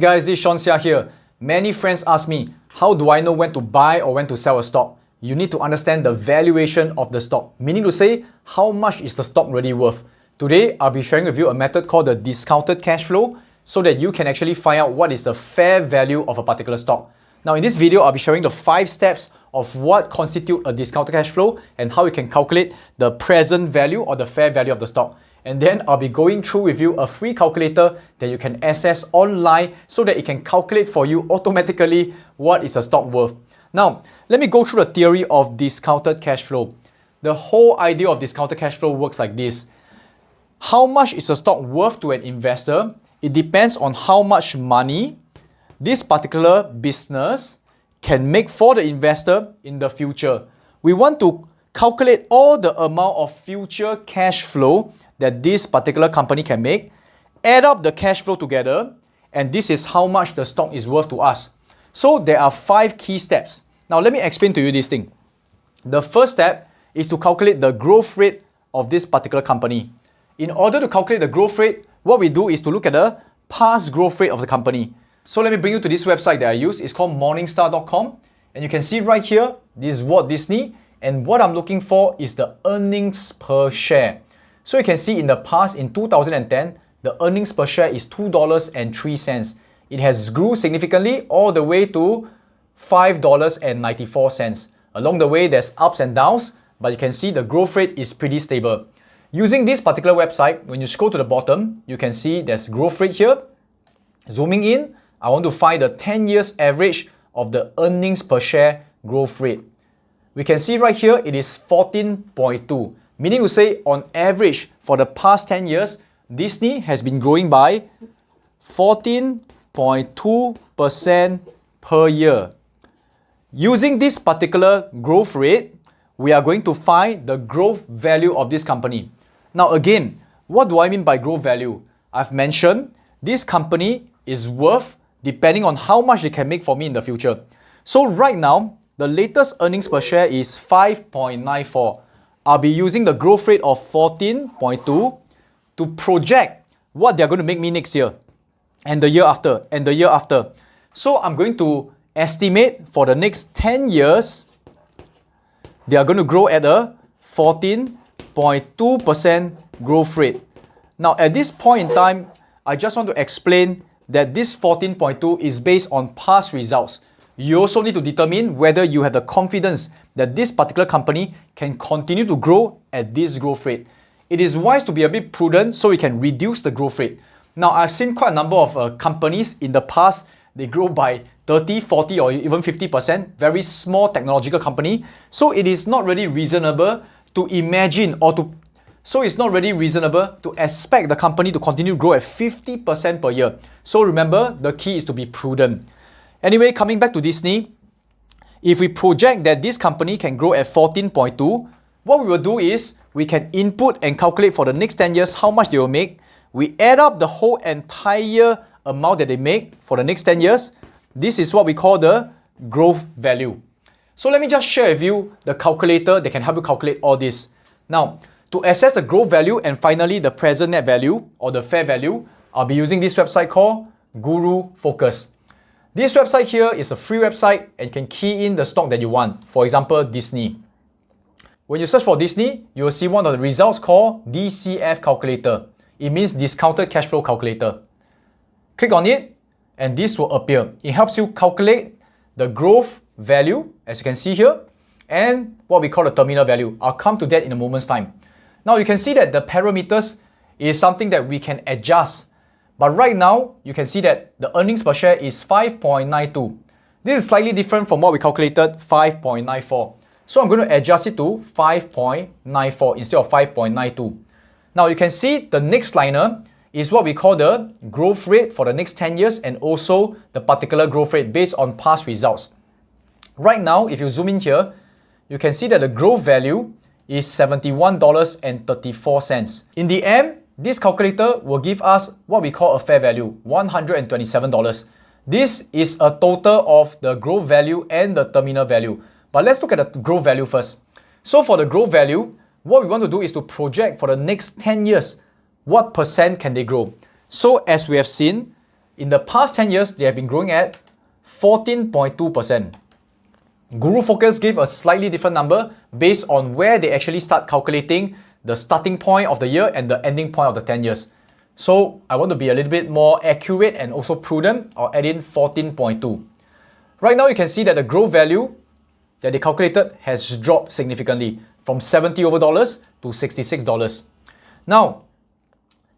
Guys, this is Sean Xia here. Many friends ask me, how do I know when to buy or when to sell a stock? You need to understand the valuation of the stock, meaning to say, how much is the stock really worth? Today, I'll be sharing with you a method called the discounted cash flow so that you can actually find out what is the fair value of a particular stock. Now, in this video, I'll be sharing the 5 steps of what constitute a discounted cash flow and how you can calculate the present value or the fair value of the stock. And then I'll be going through with you a free calculator that you can access online so that it can calculate for you automatically what is the stock worth. Now, let me go through the theory of discounted cash flow. The whole idea of discounted cash flow works like this. How much is a stock worth to an investor? It depends on how much money this particular business can make for the investor in the future. We want to calculate all the amount of future cash flow that this particular company can make, add up the cash flow together, and this is how much the stock is worth to us. So there are 5 key steps. Now let me explain to you this thing. The first step is to calculate the growth rate of this particular company. In order to calculate the growth rate, what we do is to look at the past growth rate of the company. So let me bring you to this website that I use. It's called morningstar.com. And you can see right here, this is Walt Disney. And what I'm looking for is the earnings per share. So you can see in the past, in 2010, the earnings per share is $2.03. It has grew significantly all the way to $5.94. Along the way, there's ups and downs, but you can see the growth rate is pretty stable. Using this particular website, when you scroll to the bottom, you can see there's growth rate here. Zooming in, I want to find the 10 years average of the earnings per share growth rate. We can see right here, it is 14.2. Meaning to say, on average, for the past 10 years, Disney has been growing by 14.2% per year. Using this particular growth rate, we are going to find the growth value of this company. Now again, what do I mean by growth value? I've mentioned this company is worth depending on how much it can make for me in the future. So right now, the latest earnings per share is 5.94. I'll be using the growth rate of 14.2 to project what they're going to make me next year and the year after and the year after. So I'm going to estimate for the next 10 years, they are going to grow at a 14.2% growth rate. Now at this point in time, I just want to explain that this 14.2 is based on past results. You also need to determine whether you have the confidence that this particular company can continue to grow at this growth rate. It is wise to be a bit prudent so we can reduce the growth rate. Now, I've seen quite a number of companies in the past, they grow by 30, 40 or even 50%, very small technological company. So it is not really reasonable to imagine it's not really reasonable to expect the company to continue to grow at 50% per year. So remember, the key is to be prudent. Anyway, coming back to Disney, if we project that this company can grow at 14.2, what we will do is we can input and calculate for the next 10 years how much they will make. We add up the whole entire amount that they make for the next 10 years. This is what we call the growth value. So let me just share with you the calculator that can help you calculate all this. Now, to assess the growth value and finally the present net value or the fair value, I'll be using this website called Guru Focus. This website here is a free website and you can key in the stock that you want. For example, Disney. When you search for Disney, you will see one of the results called DCF calculator. It means discounted cash flow calculator. Click on it and this will appear. It helps you calculate the growth value, as you can see here, and what we call the terminal value. I'll come to that in a moment's time. Now you can see that the parameters is something that we can adjust. But right now, you can see that the earnings per share is 5.92. This is slightly different from what we calculated, 5.94. So I'm going to adjust it to 5.94 instead of 5.92. Now you can see the next liner is what we call the growth rate for the next 10 years and also the particular growth rate based on past results. Right now, if you zoom in here, you can see that the growth value is $71.34. In the end, this calculator will give us what we call a fair value, $127. This is a total of the growth value and the terminal value. But let's look at the growth value first. So for the growth value, what we want to do is to project for the next 10 years, what percent can they grow? So as we have seen, In the past 10 years, they have been growing at 14.2%. Guru Focus gave a slightly different number based on where they actually start calculating the starting point of the year and the ending point of the 10 years. So I want to be a little bit more accurate and also prudent. I'll add in 14.2. Right now you can see that the growth value that they calculated has dropped significantly from $70 over to $66. Now,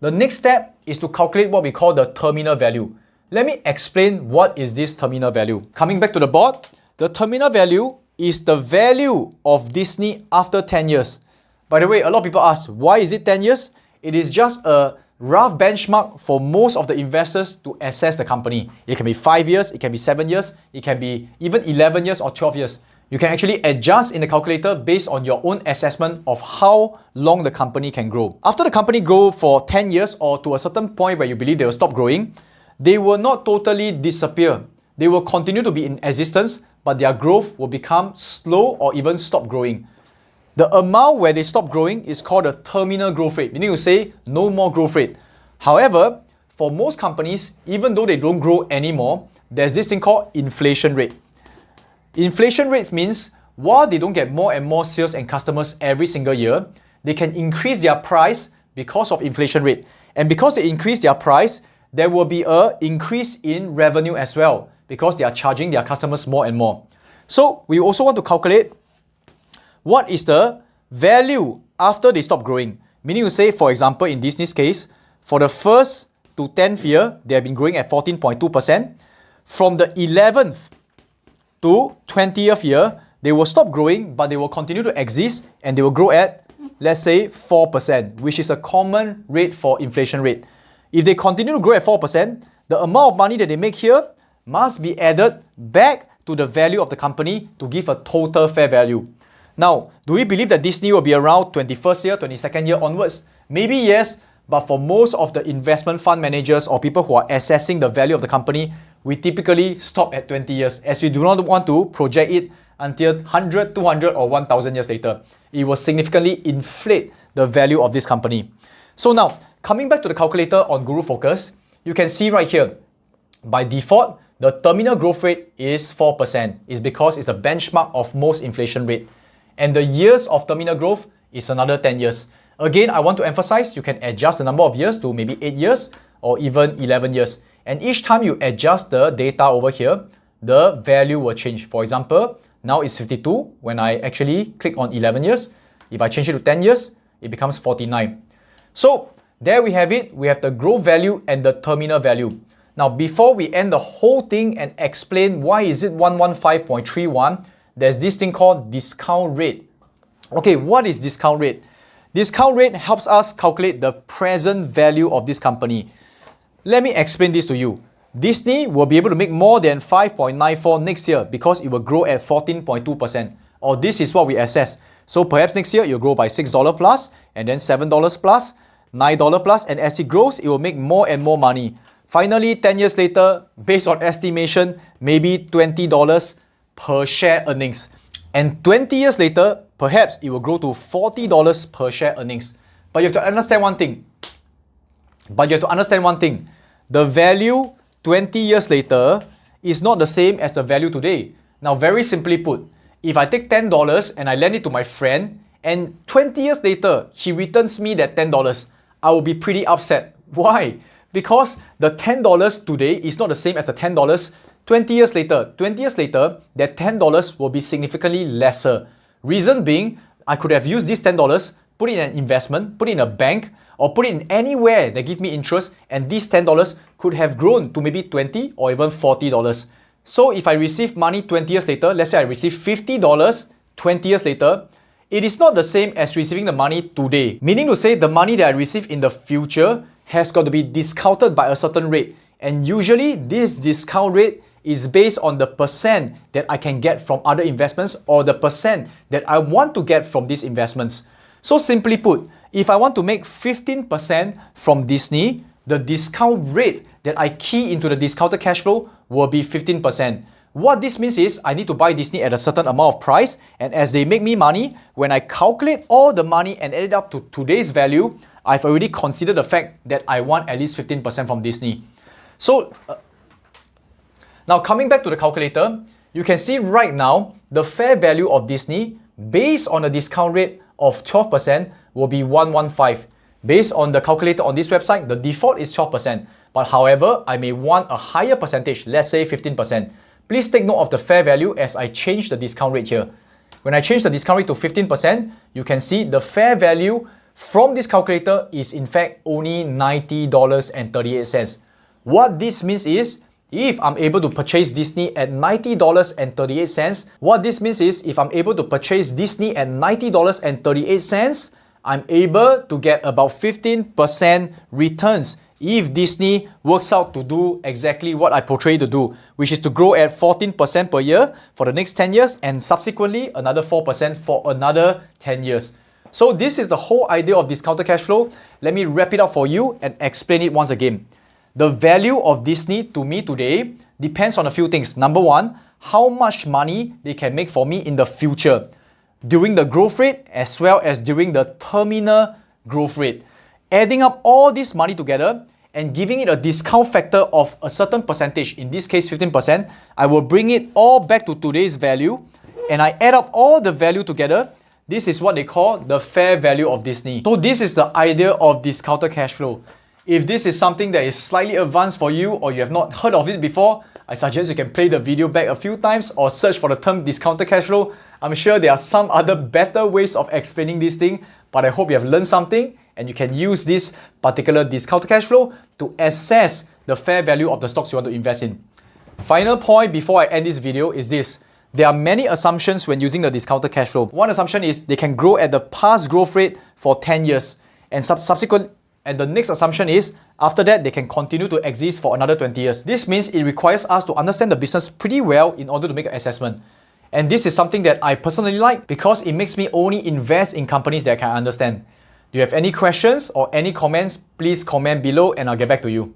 the next step is to calculate what we call the terminal value. Let me explain what is this terminal value. Coming back to the board, the terminal value is the value of Disney after 10 years. By the way, a lot of people ask, why is it 10 years? It is just a rough benchmark for most of the investors to assess the company. It can be 5 years, it can be 7 years, it can be even 11 years or 12 years. You can actually adjust in the calculator based on your own assessment of how long the company can grow. After the company grows for 10 years or to a certain point where you believe they will stop growing, they will not totally disappear. They will continue to be in existence, but their growth will become slow or even stop growing. The amount where they stop growing is called the terminal growth rate, meaning to say no more growth rate. However, for most companies, even though they don't grow anymore, there's this thing called inflation rate. Inflation rates means while they don't get more and more sales and customers every single year, they can increase their price because of inflation rate. And because they increase their price, there will be an increase in revenue as well because they are charging their customers more and more. So we also want to calculate what is the value after they stop growing. Meaning to say, for example, in Disney's case, for the first to 10th year, they have been growing at 14.2%. From the 11th to 20th year, they will stop growing, but they will continue to exist and they will grow at, let's say, 4%, which is a common rate for inflation rate. If they continue to grow at 4%, the amount of money that they make here must be added back to the value of the company to give a total fair value. Now, do we believe that Disney will be around 21st year, 22nd year onwards? Maybe yes, but for most of the investment fund managers or people who are assessing the value of the company, we typically stop at 20 years as we do not want to project it until 100, 200 or 1000 years later. It will significantly inflate the value of this company. So now, coming back to the calculator on Guru Focus, you can see right here, by default, the terminal growth rate is 4%. It's because it's a benchmark of most inflation rate. And the years of terminal growth is another 10 years. Again, I want to emphasize you can adjust the number of years to maybe 8 years or even 11 years. And each time you adjust the data over here, the value will change. For example, now it's 52. When I actually click on 11 years, if I change it to 10 years, it becomes 49. So there we have it. We have the growth value and the terminal value. Now, before we end the whole thing and explain why is it 115.31, there's this thing called discount rate. Okay, what is discount rate? Discount rate helps us calculate the present value of this company. Let me explain this to you. Disney will be able to make more than 5.94 next year because it will grow at 14.2%. Or this is what we assess. So perhaps next year it will grow by $6 plus, and then $7 plus, $9 plus, and as it grows, it will make more and more money. Finally, 10 years later, based on estimation, maybe $20 per share earnings. And 20 years later, perhaps it will grow to $40 per share earnings. But you have to understand one thing. The value 20 years later is not the same as the value today. Now, very simply put, if I take $10 and I lend it to my friend, and 20 years later, he returns me that $10, I will be pretty upset. Why? Because the $10 today is not the same as the $10 20 years later. 20 years later, that $10 will be significantly lesser. Reason being, I could have used this $10, put it in an investment, put it in a bank, or put it in anywhere that give me interest, and this $10 could have grown to maybe $20 or even $40. So if I receive money 20 years later, let's say I receive $50 20 years later, it is not the same as receiving the money today. Meaning to say the money that I receive in the future has got to be discounted by a certain rate. And usually this discount rate is based on the percent that I can get from other investments or the percent that I want to get from these investments. So simply put, if I want to make 15% from Disney, the discount rate that I key into the discounted cash flow will be 15%. What this means is I need to buy Disney at a certain amount of price, and as they make me money, when I calculate all the money and add it up to today's value, I've already considered the fact that I want at least 15% from Disney. So now coming back to the calculator, you can see right now the fair value of Disney based on a discount rate of 12% will be 115. Based on the calculator on this website, the default is 12%. But however, I may want a higher percentage, let's say 15%. Please take note of the fair value as I change the discount rate here. When I change the discount rate to 15%, you can see the fair value from this calculator is in fact only $90.38. What this means is, if I'm able to purchase Disney at $90.38, what this means is if I'm able to purchase Disney at $90.38, I'm able to get about 15% returns if Disney works out to do exactly what I portray to do, which is to grow at 14% per year for the next 10 years and subsequently another 4% for another 10 years. So this is the whole idea of discounted cash flow. Let me wrap it up for you and explain it once again. The value of Disney to me today depends on a few things. Number one, how much money they can make for me in the future, during the growth rate as well as during the terminal growth rate. Adding up all this money together and giving it a discount factor of a certain percentage, in this case 15%, I will bring it all back to today's value and I add up all the value together. This is what they call the fair value of Disney. So this is the idea of discounted cash flow. If this is something that is slightly advanced for you or you have not heard of it before, I suggest you can play the video back a few times or search for the term discounted cash flow. I'm sure there are some other better ways of explaining this thing, but I hope you have learned something and you can use this particular discounted cash flow to assess the fair value of the stocks you want to invest in. Final point before I end this video is this. There are many assumptions when using the discounted cash flow. One assumption is they can grow at the past growth rate for 10 years and And the next assumption is, after that, they can continue to exist for another 20 years. This means it requires us to understand the business pretty well in order to make an assessment. And this is something that I personally like because it makes me only invest in companies that I can understand. Do you have any questions or any comments? Please comment below and I'll get back to you.